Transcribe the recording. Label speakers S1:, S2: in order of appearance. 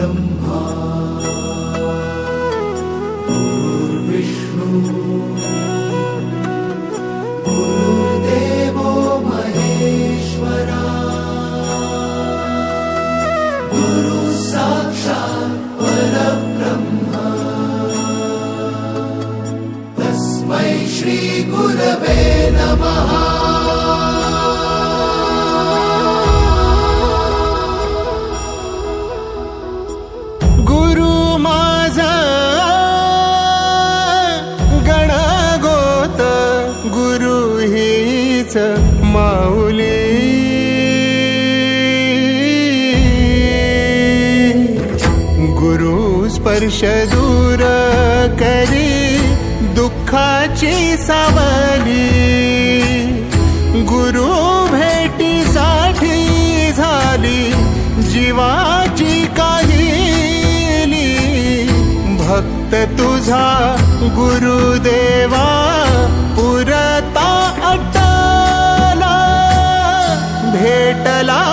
S1: ब्रह्मा गुरुर्विष्णु गुरुर्देवो महेश्वरा गुरु साक्षात् परब्रह्म तस्मै श्री गुरवे नमः।
S2: माऊली गुरु स्पर्श दूर करी दुःखाची सावली गुरु भेटीसाठी झाली जीवाची काहिली भक्त तुझा गुरुदेवा पुरता भेटला